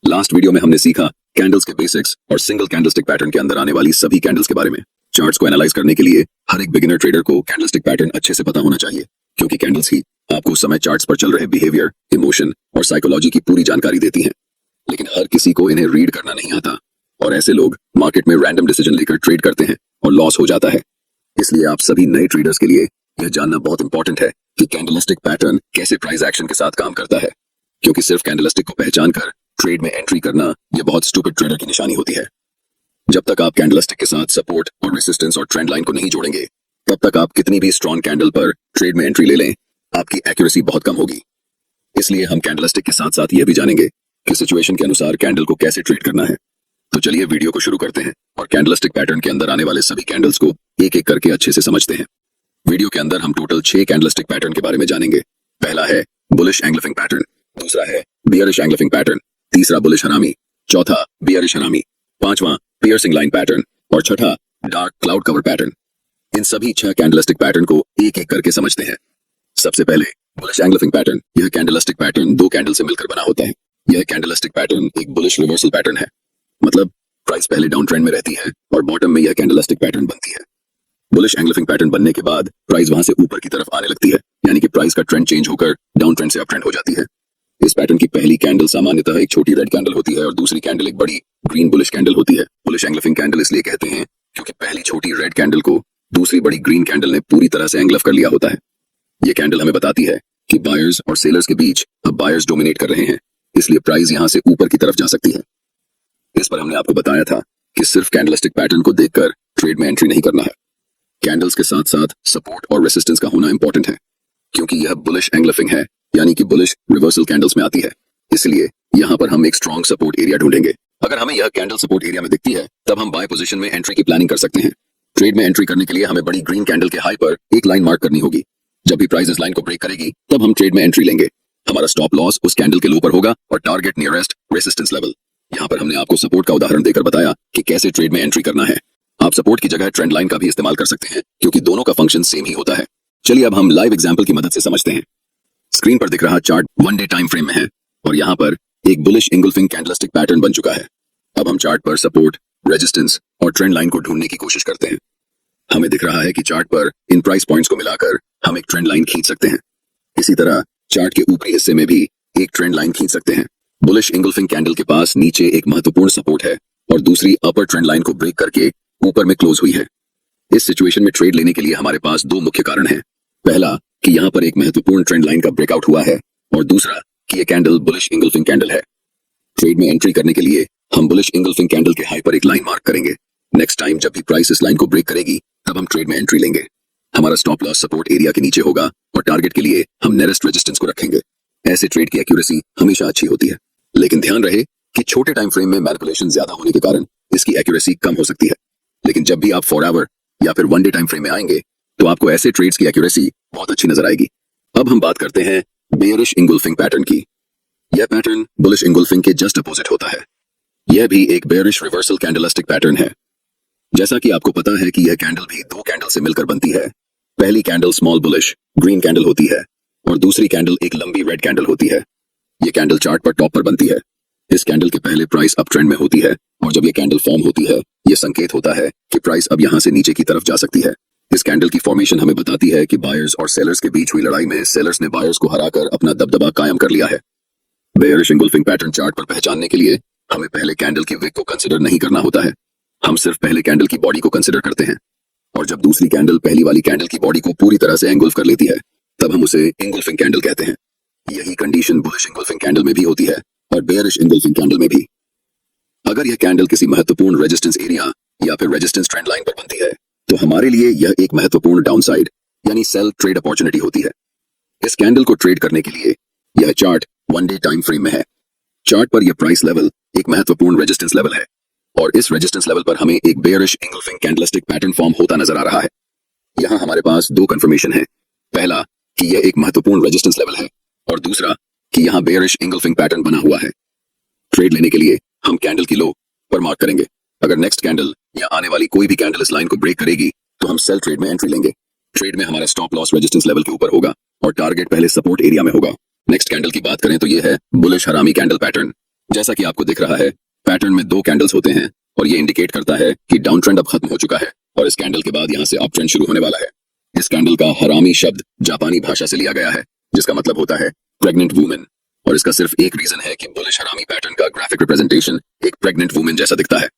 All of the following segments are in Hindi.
लास्ट वीडियो में हमने सीखा कैंडल्स के बेसिक्स और सिंगल कैंडलस्टिक पैटर्न के अंदर आने वाली सभी कैंडल्स के बारे में। चार्ट्स को एनालाइज करने के लिए हर एक बिगिनर ट्रेडर को कैंडलस्टिक पैटर्न अच्छे से पता होना चाहिए, क्योंकि कैंडल्स ही आपको उस समय चार्ट्स पर चल रहे बिहेवियर, इमोशन और साइकोलॉजी की पूरी जानकारी देती हैं। लेकिन हर किसी को इन्हें रीड करना नहीं आता और ऐसे लोग मार्केट में रैंडम डिसीजन लेकर ट्रेड करते हैं और लॉस हो जाता है। इसलिए आप सभी नए ट्रेडर्स के लिए यह जानना बहुत इंपॉर्टेंट है कि कैंडलस्टिक पैटर्न कैसे प्राइस एक्शन के साथ काम करता है, क्योंकि सिर्फ कैंडलस्टिक को पहचान कर ट्रेड में एंट्री करना यह बहुत स्टूपिड ट्रेडर की निशानी होती है। जब तक आप कैंडलस्टिक के साथ सपोर्ट और रेसिस्टेंस और ट्रेंड लाइन को नहीं जोड़ेंगे, तब तक आप कितनी भी स्ट्रॉन्ग कैंडल पर ट्रेड में एंट्री ले लें, आपकी एक्यूरेसी बहुत कम होगी। इसलिए हम कैंडलस्टिक के साथ साथ यह भी जानेंगे कि सिचुएशन के अनुसार कैंडल को कैसे ट्रेड करना है। तो चलिए वीडियो को शुरू करते हैं और कैंडलस्टिक पैटर्न के अंदर आने वाले सभी कैंडल्स को एक एक करके अच्छे से समझते हैं। वीडियो के अंदर हम टोटल 6 कैंडलस्टिक पैटर्न के बारे में जानेंगे। पहला है बुलिश एंग्लिफिंग पैटर्न, दूसरा है बियरिश एंग्लिफिंग पैटर्न, तीसरा बुलिश हरामी, चौथा बियरिश हरामी, पांचवा पियर्सिंग लाइन पैटर्न और छठा डार्क क्लाउड कवर पैटर्न। इन सभी 6 कैंडलस्टिक पैटर्न को एक एक करके समझते हैं। सबसे पहले बुलिश एंग्लिफिंग पैटर्न। यह कैंडलस्टिक पैटर्न 2 कैंडल से मिलकर बना होता है। यह कैंडलस्टिक पैटर्न एक बुलिश रिवर्सल पैटर्न है, मतलब प्राइस पहले डाउन ट्रेंड में रहती है और बॉटम में यह कैंडलस्टिक पैटर्न बनती है। बुलिश एंग्लिफिंग पैटर्न बनने के बाद प्राइस वहां से ऊपर की तरफ आने लगती है, यानी कि प्राइस का ट्रेंड चेंज होकर डाउन ट्रेंड से अप ट्रेंड हो जाती है। इस पैटर्न की पहली कैंडल सामान्यतः एक छोटी रेड कैंडल होती है और दूसरी कैंडल एक बड़ी ग्रीन बुलिश कैंडल होती है। बुलिश एंग्लिफिंग कैंडल इसलिए कहते हैं क्योंकि पहली छोटी रेड कैंडल को दूसरी बड़ी ग्रीन कैंडल ने पूरी तरह से एंगल्फ कर लिया होता है। यह कैंडल हमें बताती है कि बायर्स और सेलर्स के बीच अब बायर्स डोमिनेट कर रहे हैं, इसलिए प्राइस यहां से ऊपर की तरफ जा सकती है। इस पर हमने आपको बताया था कि सिर्फ कैंडलस्टिक पैटर्न को देखकर ट्रेड में एंट्री नहीं करना है। कैंडल्स के साथ साथ सपोर्ट और रेसिस्टेंस का होना इंपॉर्टेंट है, क्योंकि यह बुलिश एंग्लिफिंग है, यानी कि बुलिश रिवर्सल कैंडल्स में आती है। इसलिए यहां पर हम एक स्ट्रॉन्ग सपोर्ट एरिया ढूंढेंगे। अगर हमें यह कैंडल सपोर्ट एरिया में दिखती है, तब हम बाय पोजीशन में एंट्री की प्लानिंग कर सकते हैं। ट्रेड में एंट्री करने के लिए हमें बड़ी ग्रीन कैंडल के हाई पर एक लाइन मार्क करनी होगी। जब भी प्राइस इस लाइन को ब्रेक करेगी, तब हम ट्रेड में एंट्री लेंगे। हमारा स्टॉप लॉस उस कैंडल के लो पर होगा और टारगेट नियरेस्ट रेसिस्टेंस लेवल। यहाँ पर हमने आपको सपोर्ट का उदाहरण देकर बताया कि कैसे ट्रेड में एंट्री करना है। आप सपोर्ट की जगह ट्रेंड लाइन का भी इस्तेमाल कर सकते हैं, क्योंकि दोनों का फंक्शन सेम ही होता है। चलिए अब हम लाइव एग्जांपल की मदद से समझते हैं। स्क्रीन पर दिख रहा चार्ट 1 डे टाइम फ्रेम में है और यहाँ पर एक बुलिश इंगल्फिंग कैंडलस्टिक पैटर्न बन चुका है। अब हम चार्ट पर सपोर्ट, रेजिस्टेंस और ट्रेंड लाइन को ढूंढने की कोशिश करते हैं। हमें दिख रहा है कि चार्ट पर इन प्राइस पॉइंट्स को मिलाकर हम एक ट्रेंड लाइन खींच सकते हैं। इसी तरह चार्ट के ऊपरी हिस्से में भी एक ट्रेंड लाइन खींच सकते हैं। बुलिश इंगल्फिंग कैंडल के पास नीचे एक महत्वपूर्ण सपोर्ट है और दूसरी अपर ट्रेंड लाइन को ब्रेक करके ऊपर में क्लोज हुई है। इस सिचुएशन में ट्रेड लेने के लिए हमारे पास 2 मुख्य कारण हैं। पहला कि यहाँ पर एक महत्वपूर्ण ट्रेंड लाइन का ब्रेकआउट हुआ है और दूसरा कि यह कैंडल बुलिश इंगल्फिंग कैंडल है। ट्रेड में एंट्री करने के लिए हम बुलिश इंगल्फिंग कैंडल के हाई पर एक लाइन मार्क करेंगे। नेक्स्ट टाइम जब भी प्राइस इस लाइन को ब्रेक करेगी, तब हम ट्रेड में एंट्री लेंगे। हमारा स्टॉप लॉस सपोर्ट एरिया के नीचे होगा और टारगेट के लिए हम नियरेस्ट रेजिस्टेंस को रखेंगे। ऐसे ट्रेड की एक्यूरेसी हमेशा अच्छी होती है, लेकिन ध्यान रहे कि छोटे टाइम फ्रेम में मैनिपुलेशन ज्यादा होने के कारण इसकी एक्यूरेसी कम हो सकती है। लेकिन जब भी आप 4 आवर या फिर 1 डे टाइम फ्रेम में आएंगे, तो आपको ऐसे ट्रेड्स की एक्यूरेसी बहुत अच्छी नजर आएगी। अब हम बात करते हैं बेयरिश इंगल्फिंग पैटर्न की। यह पैटर्न बुलिश इंगल्फिंग के जस्ट अपोजिट होता है। यह भी एक बेयरिश रिवर्सल कैंडलस्टिक पैटर्न है। जैसा कि आपको पता है कि यह कैंडल भी 2 कैंडल से मिलकर बनती है। पहली candle small bullish green candle होती है और दूसरी कैंडल एक लंबी रेड कैंडल होती है। यह कैंडल चार्ट पर टॉप पर बनती है। इस कैंडल के पहले प्राइस अप ट्रेंड में होती है और जब यह कैंडल फॉर्म होती है, यह संकेत होता है कि प्राइस अब यहां से नीचे की तरफ जा सकती है। इस कैंडल की फॉर्मेशन हमें बताती है कि बायर्स और सेलर्स के बीच हुई लड़ाई में सेलर्स ने बायर्स को हराकर अपना दबदबा कायम कर लिया है। बेयरिश इंगल्फिंग पैटर्न चार्ट पर पहचानने के लिए हमें पहले कैंडल की विक को कंसिडर नहीं करना होता है। हम सिर्फ पहले कैंडल की बॉडी को कंसिडर करते हैं और जब दूसरी कैंडल पहली वाली कैंडल की बॉडी को पूरी तरह से एंगल्फ कर लेती है, तब हम उसे इंगल्फिंग कैंडल कहते हैं। यही कंडीशन बुलिश इंगल्फिंग कैंडल में भी होती है और बेयरिश इंगल्फिंग कैंडल में भी। अगर यह कैंडल किसी महत्वपूर्ण रेजिस्टेंस एरिया या फिर रेजिस्टेंस ट्रेंड लाइन पर बनती है, तो हमारे लिए यह एक महत्वपूर्ण डाउनसाइड यानी सेल ट्रेड अपॉर्चुनिटी होती है। इस कैंडल को ट्रेड करने के लिए यह चार्ट 1 डे टाइम फ्रेम में है। चार्ट पर यह प्राइस लेवल एक महत्वपूर्ण रेजिस्टेंस लेवल है और इस रेजिस्टेंस लेवल पर हमें एक bearish engulfing candlestick pattern form होता नजर आ रहा है। यहाँ हमारे पास 2 कंफर्मेशन है। पहला कि यह एक महत्वपूर्ण रेजिस्टेंस लेवल है और दूसरा कि यहाँ बेयरिश इंगल्फिंग पैटर्न बना हुआ है। ट्रेड लेने के लिए हम कैंडल की लो पर मार्क करेंगे। अगर नेक्स्ट कैंडल या आने वाली कोई भी कैंडल इस लाइन को ब्रेक करेगी, तो हम सेल ट्रेड में एंट्री लेंगे। ट्रेड में हमारा स्टॉप लॉस रेजिस्टेंस लेवल के ऊपर होगा और टारगेट पहले सपोर्ट एरिया में होगा। नेक्स्ट कैंडल की बात करें तो यह है बुलिश हरामी कैंडल पैटर्न। जैसा कि आपको दिख रहा है, पैटर्न में दो कैंडल्स होते हैं और ये इंडिकेट करता है कि डाउन ट्रेंड अब खत्म हो चुका है और इस कैंडल के बाद यहाँ से अप ट्रेंड शुरू होने वाला है। इस कैंडल का हरामी शब्द जापानी भाषा से लिया गया है, जिसका मतलब होता है प्रेग्नेंट वुमेन, और इसका सिर्फ एक रीजन है कि बुलिश हरामी पैटर्न का ग्राफिक रिप्रेजेंटेशन एक प्रेग्नेंट वुमेन जैसा दिखता है।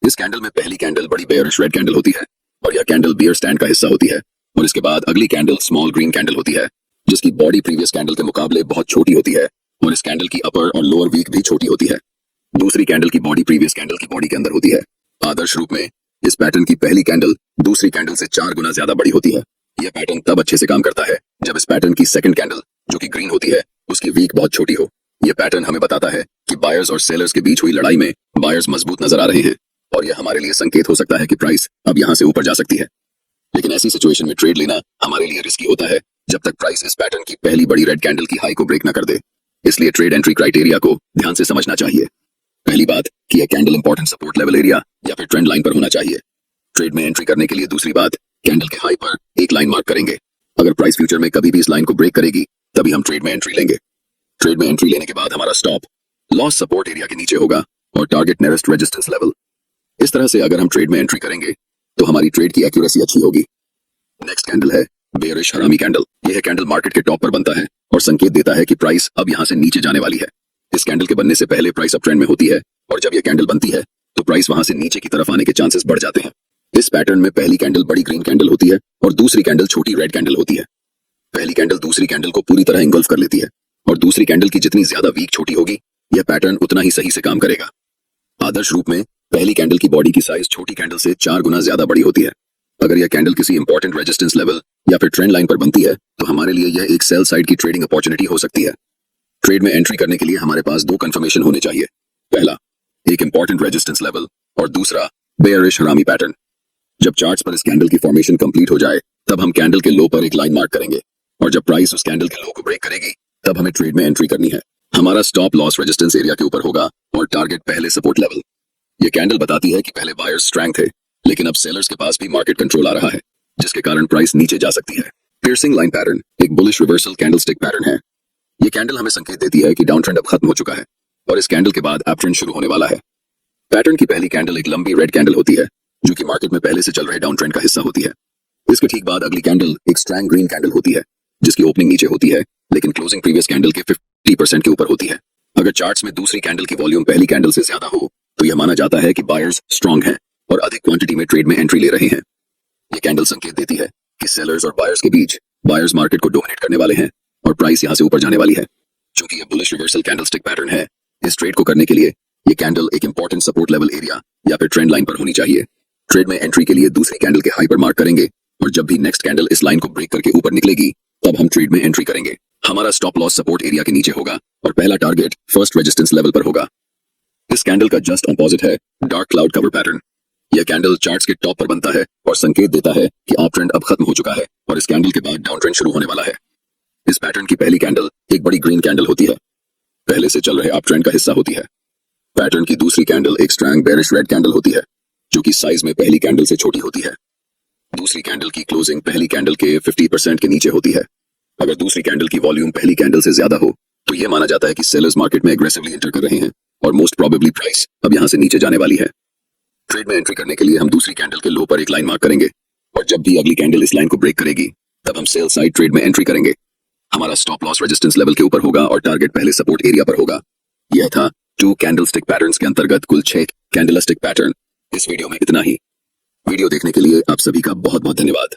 इस कैंडल में पहली कैंडल बड़ी बेयरिश रेड कैंडल होती है और यह कैंडल बियर स्टैंड का हिस्सा होती है, और इसके बाद अगली कैंडल स्मॉल ग्रीन कैंडल होती है, जिसकी बॉडी प्रीवियस कैंडल के मुकाबले बहुत छोटी होती है और इस कैंडल की अपर और लोअर वीक भी छोटी होती है। दूसरी कैंडल की बॉडी प्रीवियस कैंडल की बॉडी के अंदर होती है। आदर्श रूप में इस पैटर्न की पहली कैंडल दूसरी कैंडल से 4 गुना ज्यादा बड़ी होती है। यह पैटर्न तब अच्छे से काम करता है जब इस पैटर्न की सेकंड कैंडल, जो कि ग्रीन होती है, उसकी वीक बहुत छोटी हो। यह पैटर्न हमें बताता है कि बायर्स और सेलर्स के बीच हुई लड़ाई में बायर्स मजबूत नजर आ रहे हैं और यह हमारे लिए संकेत हो सकता है कि प्राइस अब यहां से ऊपर जा सकती है। लेकिन ऐसी सिचुएशन में ट्रेड लेना हमारे लिए रिस्की होता है जब तक प्राइस इस पैटर्न की पहली बड़ी रेड कैंडल की हाई को ब्रेक न कर दे। इसलिए ट्रेड एंट्री क्राइटेरिया को ध्यान से समझना चाहिए। पहली बात कि यह candle important support level area या फिर ट्रेंड लाइन पर होना चाहिए। ट्रेड में एंट्री करने के लिए दूसरी बात, कैंडल के हाई पर एक लाइन मार्क करेंगे। अगर प्राइस फ्यूचर में कभी भी इस लाइन को ब्रेक करेगी तभी हम ट्रेड में एंट्री लेंगे। ट्रेड में एंट्री लेने के बाद हमारा स्टॉप लॉस सपोर्ट एरिया के नीचे होगा और टारगेट नियरेस्ट रेजिस्टेंस लेवल। इस तरह से अगर हम ट्रेड में एंट्री करेंगे तो हमारी ट्रेड की एक्यूरेसी अच्छी होगी। नेक्स्ट कैंडल है बेयरिश हरामी कैंडल। यह कैंडल मार्केट के टॉप पर बनता है और संकेत देता है कि प्राइस अब यहां से नीचे जाने वाली है। इस कैंडल के बनने से पहले प्राइस अप ट्रेंड में होती है और जब यह कैंडल बनती है तो प्राइस वहां से नीचे की तरफ आने के चांसेस बढ़ जाते हैं। इस पैटर्न में पहली कैंडल बड़ी ग्रीन कैंडल होती है और दूसरी कैंडल छोटी रेड कैंडल होती है। पहली कैंडल दूसरी कैंडल को पूरी तरह इंगल्फ कर लेती है और दूसरी कैंडल की जितनी ज्यादा वीक छोटी होगी, यह पैटर्न उतना ही सही से काम करेगा। आदर्श रूप में पहली कैंडल की बॉडी की साइज छोटी कैंडल से 4 गुना ज्यादा बड़ी होती है। अगर यह कैंडल किसी इंपॉर्टेंट रेजिस्टेंस लेवल या फिर ट्रेंड लाइन पर बनती है तो हमारे लिए यह एक सेल साइड की ट्रेडिंग अपॉर्चुनिटी हो सकती है। ट्रेड में एंट्री करने के लिए हमारे पास दो कंफर्मेशन होने चाहिए। पहला, एक इंपॉर्टेंट रेजिस्टेंस लेवल और दूसरा बेयरिश हरामी पैटर्न। जब चार्ट्स पर इस कैंडल की फॉर्मेशन कंप्लीट हो जाए तब हम कैंडल के लो पर एक लाइन मार्क करेंगे और जब प्राइस उस कैंडल के लो को ब्रेक करेगी तब हमें ट्रेड में एंट्री करनी है। हमारा स्टॉप लॉस रेजिस्टेंस एरिया के ऊपर होगा और टारगेट पहले सपोर्ट लेवल। यह कैंडल बताती है कि पहले बायर्स स्ट्रांग थे लेकिन अब सेलर्स के पास भी मार्केट कंट्रोल आ रहा है, जिसके कारण प्राइस नीचे जा सकती है। पियर्सिंग लाइन पैटर्न एक बुलिश रिवर्सल कैंडलस्टिक पैटर्न है। यह कैंडल हमें संकेत देती है कि डाउन ट्रेंड अब खत्म हो चुका है और इस कैंडल के बाद अप ट्रेंड शुरू होने वाला है। पैटर्न की पहली कैंडल एक लंबी रेड कैंडल होती है जो कि मार्केट में पहले से चल रहे डाउन ट्रेंड का हिस्सा होती है। इसके ठीक बाद अगली कैंडल एक स्ट्रॉन्ग ग्रीन कैंडल होती है जिसकी ओपनिंग नीचे होती है लेकिन क्लोजिंग प्रीवियस कैंडल के 50% के ऊपर होती है। अगर चार्ट्स में दूसरी कैंडल की वॉल्यूम पहली कैंडल से ज्यादा हो तो यह माना जाता है कि बायर्स स्ट्रांग हैं और अधिक क्वांटिटी में ट्रेड में एंट्री ले रहे हैं। यह कैंडल संकेत देती है कि सेलर्स और बायर्स के बीच बायर्स मार्केट को डोमिनेट करने वाले हैं और प्राइस यहां से ऊपर जाने वाली है। चूंकि यह बुलिश रिवर्सल कैंडलस्टिक पैटर्न है, इस ट्रेड को करने के लिए यह कैंडल एक इंपॉर्टेंट सपोर्ट लेवल एरिया या फिर ट्रेंड लाइन पर होनी चाहिए। ट्रेड में एंट्री के लिए दूसरी कैंडल के हाई पर मार्क करेंगे और जब भी नेक्स्ट कैंडल इस लाइन को ब्रेक करके ऊपर निकलेगी तब हम ट्रेड में एंट्री करेंगे। हमारा स्टॉप लॉस सपोर्ट एरिया के नीचे होगा और पहला टारगेट फर्स्ट रेजिस्टेंस लेवल पर होगा। इस कैंडल का जस्ट ऑपोजिट है डार्क क्लाउड कवर पैटर्न। यह कैंडल चार्ट्स के टॉप पर बनता है और संकेत देता है कि अप ट्रेंड अब खत्म हो चुका है और इस कैंडल के बाद डाउन ट्रेंड शुरू होने वाला है। इस पैटर्न की पहली कैंडल एक बड़ी ग्रीन कैंडल होती है, पहले से चल रहे अप ट्रेंड का हिस्सा होती है। पैटर्न की दूसरी कैंडल एक स्ट्रॉन्ग बेयरिश रेड कैंडल होती है जो कि साइज में पहली कैंडल से छोटी होती है। दूसरी कैंडल की क्लोजिंग पहली कैंडल के 50% के नीचे होती है। अगर दूसरी कैंडल की वॉल्यूम पहली कैंडल से ज्यादा हो तो यह माना जाता है कि सेलर्स मार्केट में एग्रेसिवली एंटर कर रहे हैं और मोस्ट प्रोबेबली प्राइस अब यहां से नीचे जाने वाली है। ट्रेड में एंट्री करने के लिए हम दूसरी कैंडल के लो पर एक लाइन मार्क करेंगे और जब भी अगली कैंडल इस लाइन को ब्रेक करेगी तब हम सेल साइड ट्रेड में एंट्री करेंगे। हमारा स्टॉप लॉस रेजिस्टेंस लेवल के ऊपर होगा और टारगेट पहले सपोर्ट एरिया पर होगा। यह था 2 कैंडलस्टिक पैटर्न्स के अंतर्गत कुल 6 कैंडलस्टिक पैटर्न। इस वीडियो में इतना ही। वीडियो देखने के लिए आप सभी का बहुत बहुत धन्यवाद।